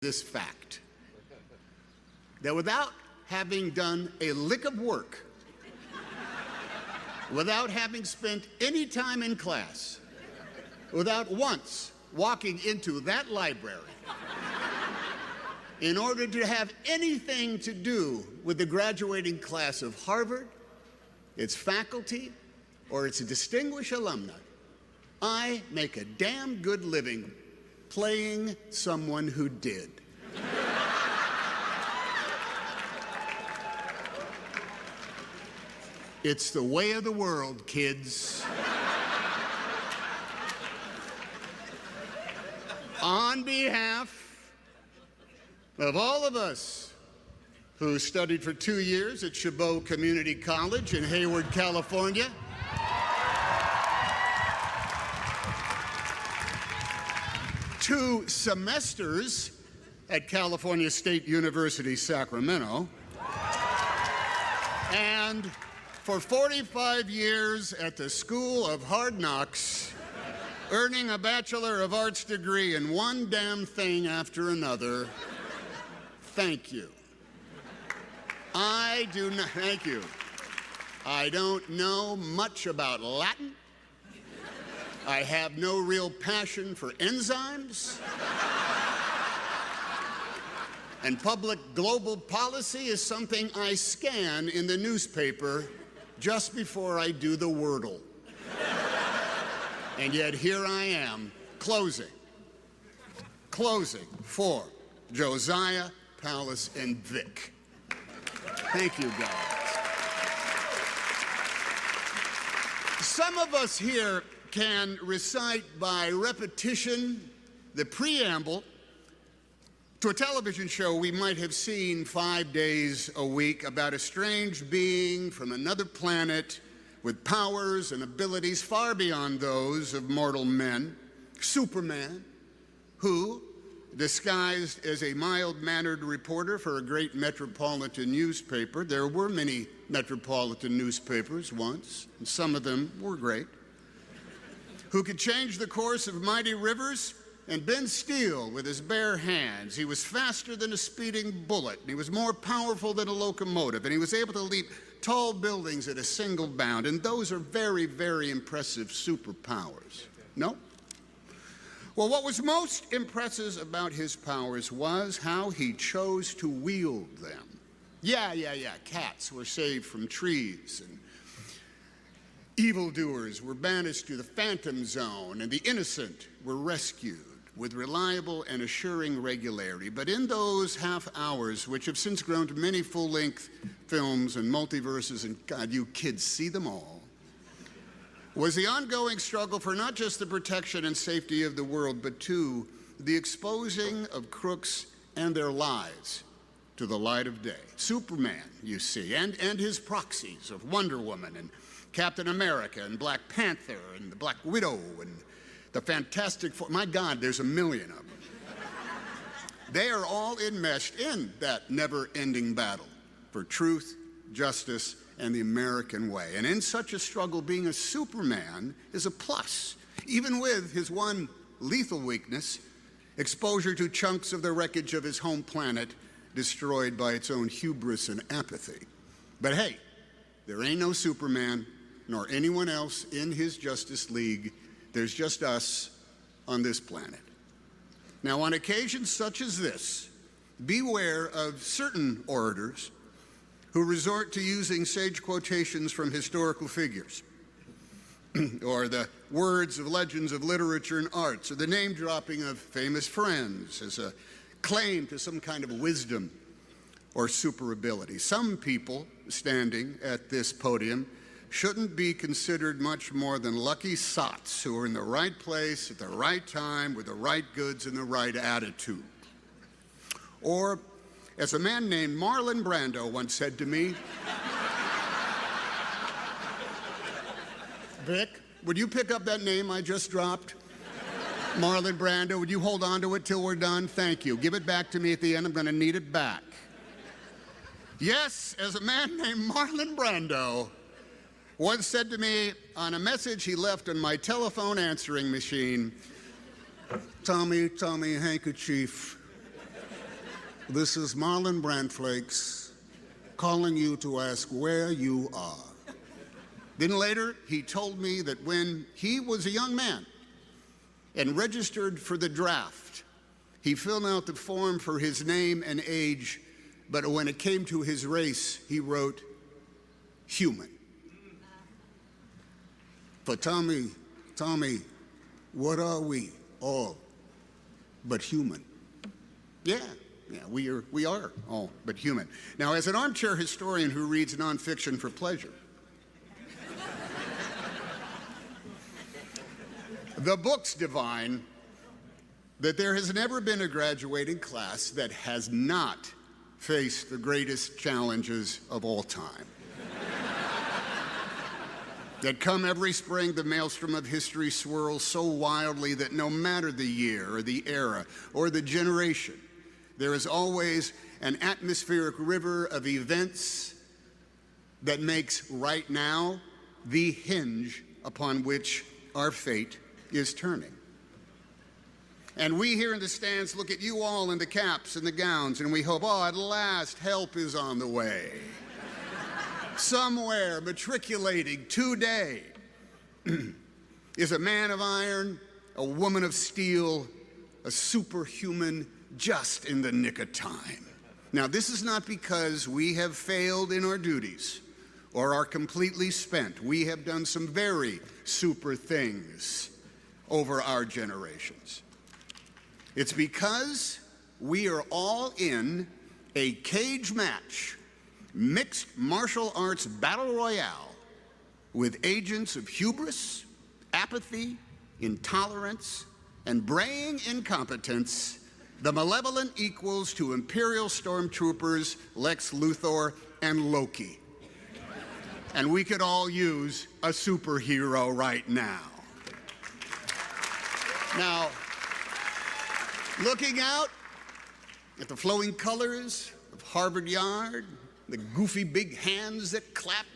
this fact, that without having done a lick of work, without having spent any time in class, without once walking into that library, in order to have anything to do with the graduating class of Harvard, its faculty, or its distinguished alumni, I make a damn good living playing someone who did. It's the way of the world, kids. On behalf of all of us who studied for 2 years at Chabot Community College in Hayward, California, 2 semesters at California State University, Sacramento, and for 45 years at the School of Hard Knocks, earning a Bachelor of Arts degree in one damn thing after another. Thank you. Thank you. I don't know much about Latin. I have no real passion for enzymes. And public global policy is something I scan in the newspaper just before I do the Wordle. And yet here I am, closing for Josiah, Palace, and Vic. Thank you, guys. Some of us here can recite by repetition the preamble to a television show we might have seen 5 days a week about a strange being from another planet with powers and abilities far beyond those of mortal men, Superman, who, disguised as a mild-mannered reporter for a great metropolitan newspaper — there were many metropolitan newspapers once, and some of them were great — who could change the course of mighty rivers and bend steel with his bare hands. He was faster than a speeding bullet, and he was more powerful than a locomotive, and he was able to leap tall buildings at a single bound, and those are very, very impressive superpowers. No? Well, what was most impressive about his powers was how he chose to wield them. Yeah, cats were saved from trees, and evildoers were banished to the phantom zone, and the innocent were rescued with reliable and assuring regularity. But in those half hours, which have since grown to many full-length films and multiverses, and God, you kids see them all, was the ongoing struggle for not just the protection and safety of the world, but too the exposing of crooks and their lies to the light of day. Superman, you see, and his proxies of Wonder Woman and Captain America and Black Panther and the Black Widow and the Fantastic Four. My God, there's a million of them. They are all enmeshed in that never-ending battle for truth, justice, and the American way. And in such a struggle, being a Superman is a plus, even with his one lethal weakness, exposure to chunks of the wreckage of his home planet destroyed by its own hubris and apathy. But hey, there ain't no Superman nor anyone else in his Justice League. There's just us on this planet. Now, on occasions such as this, beware of certain orators who resort to using sage quotations from historical figures, or the words of legends of literature and arts, or the name-dropping of famous friends as a claim to some kind of wisdom or super ability. Some people standing at this podium shouldn't be considered much more than lucky sots who are in the right place at the right time with the right goods and the right attitude. Or, as a man named Marlon Brando once said to me, Vic, would you pick up that name I just dropped? Marlon Brando, would you hold on to it till we're done? Thank you. Give it back to me at the end. I'm going to need it back. Yes, as a man named Marlon Brando once said to me on a message he left on my telephone answering machine, Tommy, handkerchief. This is Marlon Brandflakes calling you to ask where you are. Then later, he told me that when he was a young man and registered for the draft, he filled out the form for his name and age, but when it came to his race, he wrote human. For Tommy, what are we all but human? Yeah, we are all but human. Now, as an armchair historian who reads nonfiction for pleasure, the books divine that there has never been a graduating class that has not faced the greatest challenges of all time. That come every spring, the maelstrom of history swirls so wildly that no matter the year or the era or the generation, there is always an atmospheric river of events that makes right now the hinge upon which our fate is turning. And we here in the stands look at you all in the caps and the gowns, and we hope, oh, at last help is on the way. Somewhere matriculating today is a man of iron, a woman of steel, a superhuman just in the nick of time. Now, this is not because we have failed in our duties or are completely spent. We have done some very super things over our generations. It's because we are all in a cage match, mixed martial arts battle royale with agents of hubris, apathy, intolerance, and braying incompetence, the malevolent equals to Imperial stormtroopers Lex Luthor and Loki. And we could all use a superhero right now. Now, looking out at the flowing colors of Harvard Yard, the goofy big hands that clap,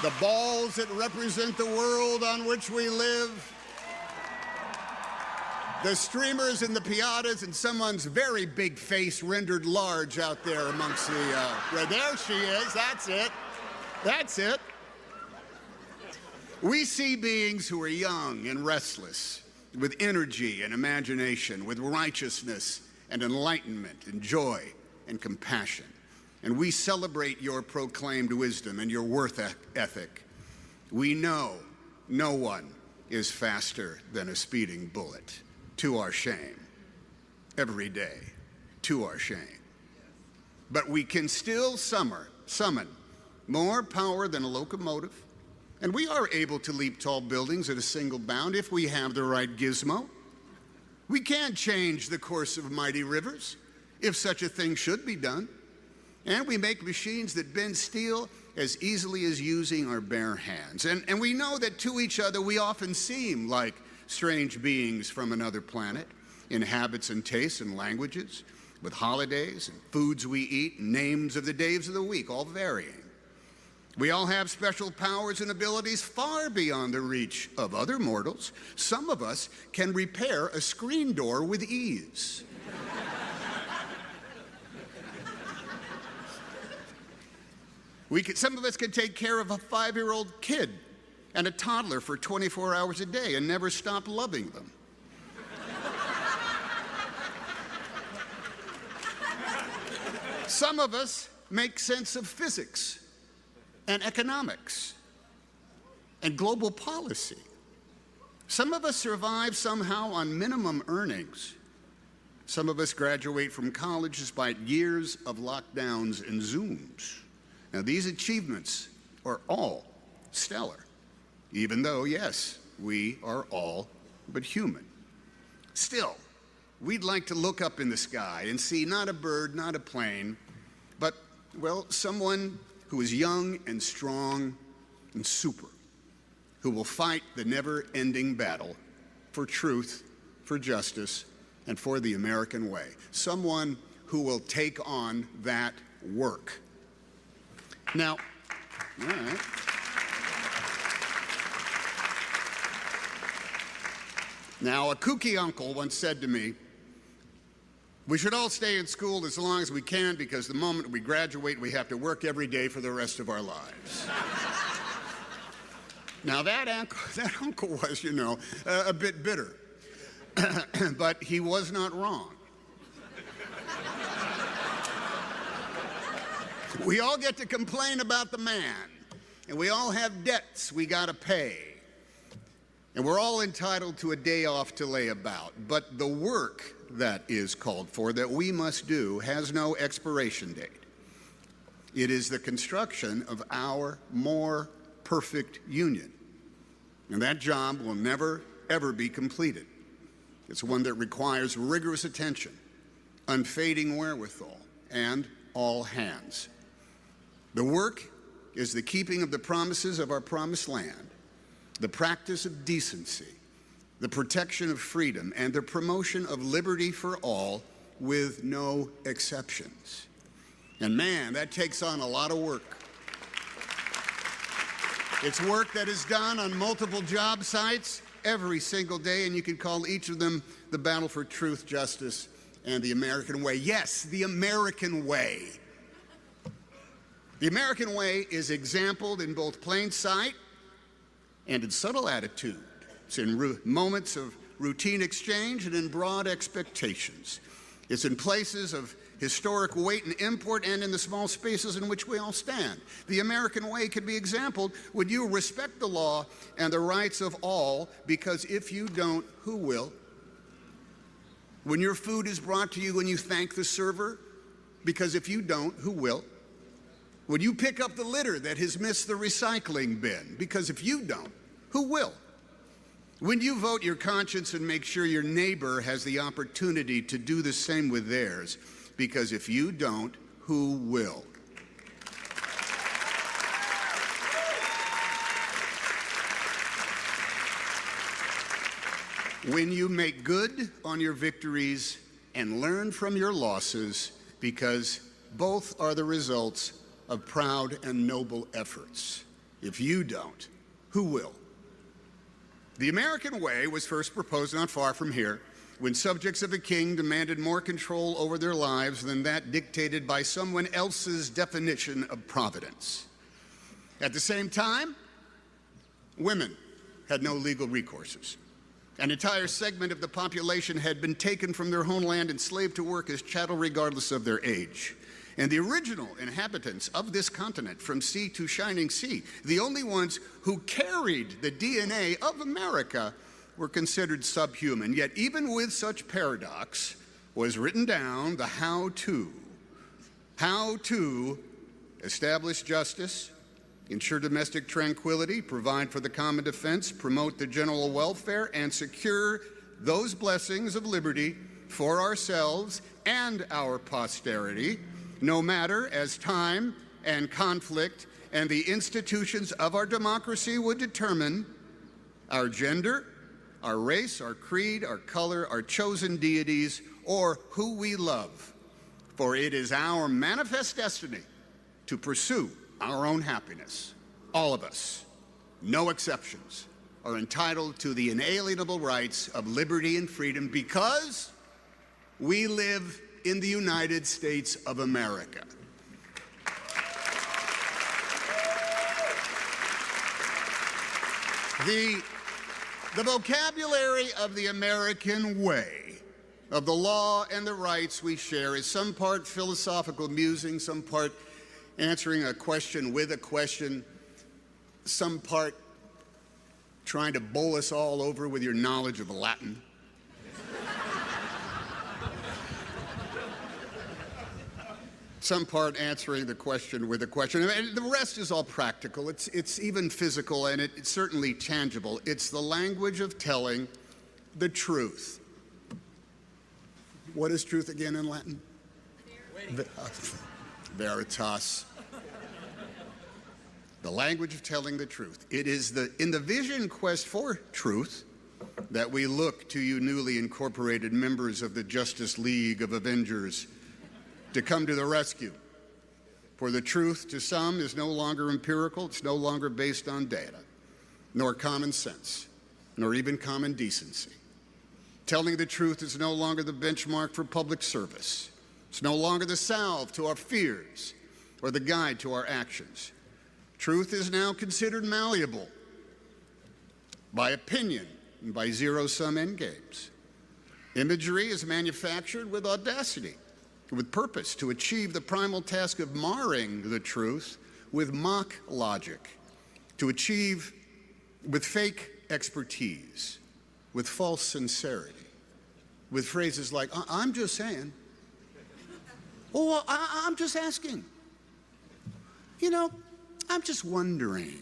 the balls that represent the world on which we live, the streamers and the piatas, and someone's very big face rendered large out there amongst the, there she is, that's it, that's it. We see beings who are young and restless, with energy and imagination, with righteousness and enlightenment and joy and compassion. And we celebrate your proclaimed wisdom and your worth ethic. We know no one is faster than a speeding bullet, to our shame, every day, to our shame. But we can still summon more power than a locomotive, and we are able to leap tall buildings at a single bound if we have the right gizmo. We can change the course of mighty rivers, if such a thing should be done. And we make machines that bend steel as easily as using our bare hands. And we know that to each other we often seem like strange beings from another planet, in habits and tastes and languages, with holidays and foods we eat, and names of the days of the week, all varying. We all have special powers and abilities far beyond the reach of other mortals. Some of us can repair a screen door with ease. Some of us can take care of a 5-year-old kid and a toddler for 24 hours a day and never stop loving them. Some of us make sense of physics and economics and global policy. Some of us survive somehow on minimum earnings. Some of us graduate from college despite years of lockdowns and Zooms. Now, these achievements are all stellar, even though, yes, we are all but human. Still, we'd like to look up in the sky and see not a bird, not a plane, but, well, someone who is young and strong and super, who will fight the never-ending battle for truth, for justice, and for the American way. Someone who will take on that work. Now, all right. Now, a kooky uncle once said to me, We should all stay in school as long as we can because the moment we graduate, we have to work every day for the rest of our lives. Now, that uncle was, a bit bitter, but he was not wrong. We all get to complain about the man, and we all have debts we got to pay, and we're all entitled to a day off to lay about. But the work that is called for, that we must do, has no expiration date. It is the construction of our more perfect union, and that job will never, ever be completed. It's one that requires rigorous attention, unfading wherewithal, and all hands. The work is the keeping of the promises of our promised land, the practice of decency, the protection of freedom, and the promotion of liberty for all with no exceptions. And man, that takes on a lot of work. It's work that is done on multiple job sites every single day, and you can call each of them the battle for truth, justice, and the American way. Yes, the American way. The American way is exampled in both plain sight and in subtle attitude. It's in moments of routine exchange and in broad expectations. It's in places of historic weight and import and in the small spaces in which we all stand. The American way can be exampled when you respect the law and the rights of all, because if you don't, who will? When your food is brought to you and you thank the server, because if you don't, who will? When you pick up the litter that has missed the recycling bin, because if you don't, who will? When you vote your conscience and make sure your neighbor has the opportunity to do the same with theirs, because if you don't, who will? When you make good on your victories and learn from your losses, because both are the results of proud and noble efforts. If you don't, who will? The American way was first proposed not far from here, when subjects of a king demanded more control over their lives than that dictated by someone else's definition of providence. At the same time, women had no legal recourses. An entire segment of the population had been taken from their homeland and enslaved to work as chattel regardless of their age. And the original inhabitants of this continent, from sea to shining sea, the only ones who carried the DNA of America, were considered subhuman. Yet even with such paradox was written down the how-to establish justice, ensure domestic tranquility, provide for the common defense, promote the general welfare, and secure those blessings of liberty for ourselves and our posterity, no matter as time and conflict and the institutions of our democracy would determine our gender, our race, our creed, our color, our chosen deities, or who we love. For it is our manifest destiny to pursue our own happiness. All of us, no exceptions, are entitled to the inalienable rights of liberty and freedom because we live in the United States of America. The vocabulary of the American way, of the law and the rights we share, is some part philosophical musing, some part answering a question with a question, some part trying to bowl us all over with your knowledge of Latin. Some part answering the question with a question. And the rest is all practical. It's even physical, and it's certainly tangible. It's the language of telling the truth. What is truth again in Latin? Veritas. The language of telling the truth. It is in the vision quest for truth that we look to you newly incorporated members of the Justice League of Avengers to come to the rescue. For the truth to some is no longer empirical, it's no longer based on data, nor common sense, nor even common decency. Telling the truth is no longer the benchmark for public service. It's no longer the salve to our fears or the guide to our actions. Truth is now considered malleable by opinion and by zero-sum endgames. Imagery is manufactured with audacity, with purpose to achieve the primal task of marring the truth with mock logic, to achieve with fake expertise, with false sincerity, with phrases like, I'm just saying, or I'm just asking, I'm just wondering.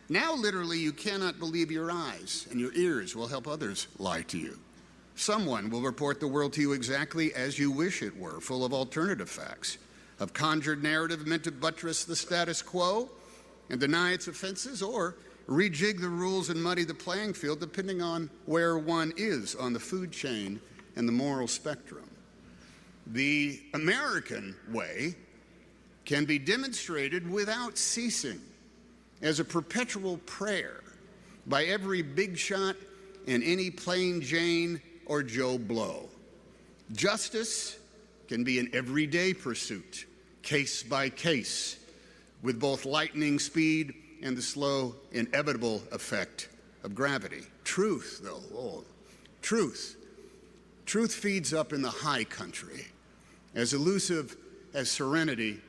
Now, literally, you cannot believe your eyes, and your ears will help others lie to you. Someone will report the world to you exactly as you wish it were, full of alternative facts, of conjured narrative meant to buttress the status quo and deny its offenses, or rejig the rules and muddy the playing field depending on where one is on the food chain and the moral spectrum. The American way can be demonstrated without ceasing as a perpetual prayer by every big shot and any plain Jane or Joe Blow. Justice can be an everyday pursuit, case by case, with both lightning speed and the slow, inevitable effect of gravity. Truth, though, truth feeds up in the high country, as elusive as serenity,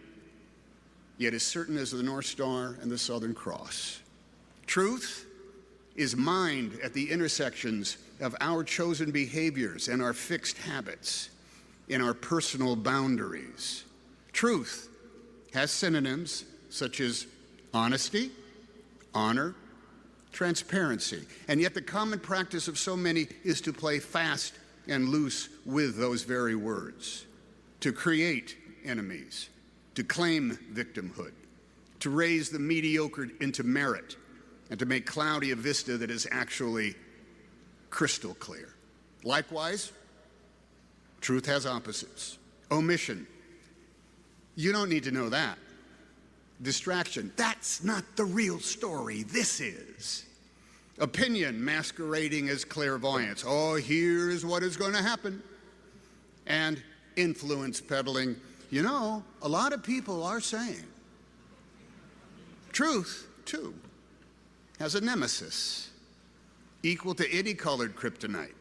yet as certain as the North Star and the Southern Cross. Truth is mined at the intersections of our chosen behaviors and our fixed habits, in our personal boundaries. Truth has synonyms such as honesty, honor, transparency, and yet the common practice of so many is to play fast and loose with those very words, to create enemies, to claim victimhood, to raise the mediocre into merit, and to make cloudy a vista that is actually crystal clear. Likewise, truth has opposites. Omission. You don't need to know that. Distraction. That's not the real story. This is. Opinion masquerading as clairvoyance. Oh, here's what is going to happen. And influence peddling. A lot of people are saying. Truth, too, has a nemesis equal to any colored kryptonite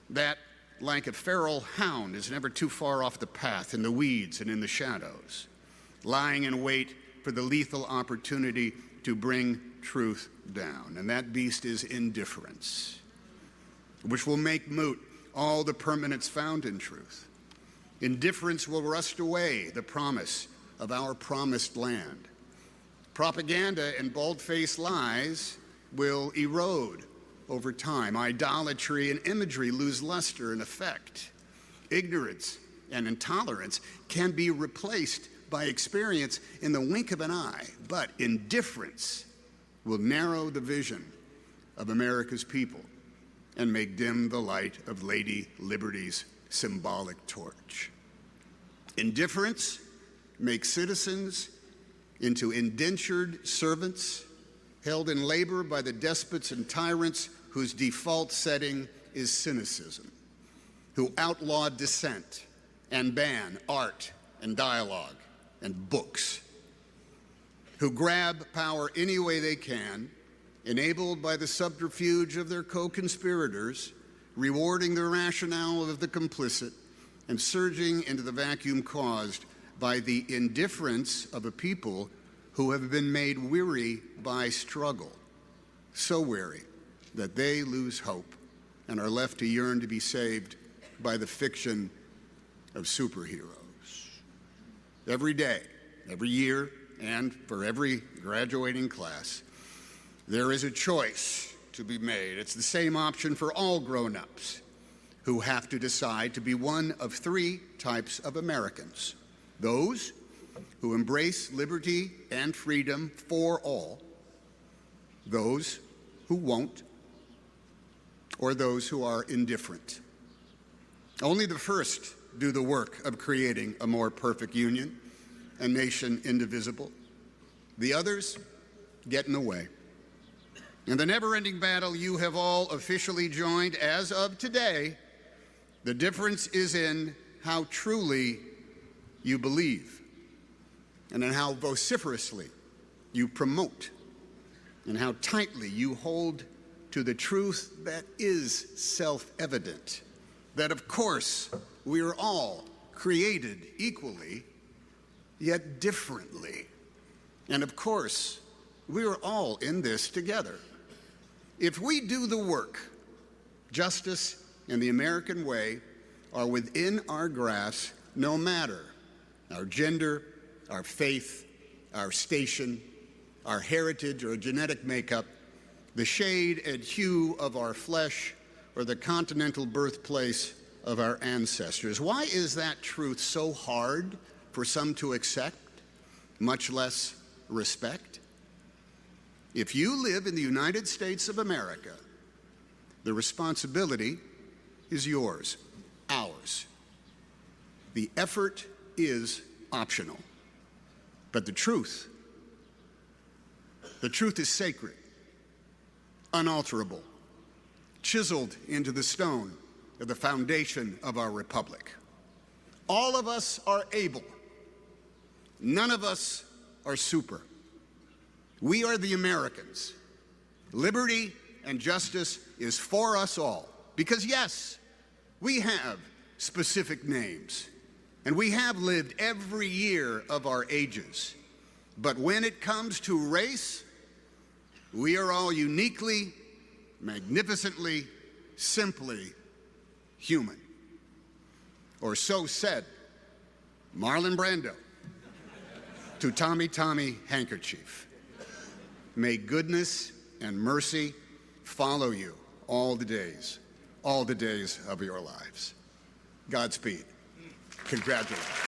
that, like a feral hound, is never too far off the path in the weeds and in the shadows, lying in wait for the lethal opportunity to bring truth down. And that beast is indifference, which will make moot all the permanence found in truth. Indifference will rust away the promise of our promised land. Propaganda and bald-faced lies will erode over time. Idolatry and imagery lose luster and effect. Ignorance and intolerance can be replaced by experience in the wink of an eye, but indifference will narrow the vision of America's people and make dim the light of Lady Liberty's symbolic torch. Indifference makes citizens into indentured servants held in labor by the despots and tyrants whose default setting is cynicism, who outlaw dissent and ban art and dialogue and books, who grab power any way they can, enabled by the subterfuge of their co-conspirators, rewarding the rationale of the complicit, and surging into the vacuum caused by the indifference of a people who have been made weary by struggle, so weary that they lose hope and are left to yearn to be saved by the fiction of superheroes. Every day, every year, and for every graduating class, there is a choice to be made. It's the same option for all grown-ups who have to decide to be one of three types of Americans: those who embrace liberty and freedom for all, those who won't, or those who are indifferent. Only the first do the work of creating a more perfect union, a nation indivisible. The others get in the way. In the never-ending battle you have all officially joined as of today, the difference is in how truly you believe and in how vociferously you promote and how tightly you hold to the truth that is self-evident, that of course we are all created equally, yet differently. And of course, we are all in this together. If we do the work, justice and the American way are within our grasp, no matter our gender, our faith, our station, our heritage or genetic makeup, the shade and hue of our flesh, or the continental birthplace of our ancestors. Why is that truth so hard for some to accept, much less respect? If you live in the United States of America, the responsibility is yours, ours. The effort is optional. But the truth is sacred, unalterable, chiseled into the stone of the foundation of our republic. All of us are able. None of us are super. We are the Americans. Liberty and justice is for us all. Because yes, we have specific names, and we have lived every year of our ages. But when it comes to race, we are all uniquely, magnificently, simply human. Or so said Marlon Brando to Tommy Tommy Handkerchief. May goodness and mercy follow you all the days of your lives. Godspeed. Congratulations.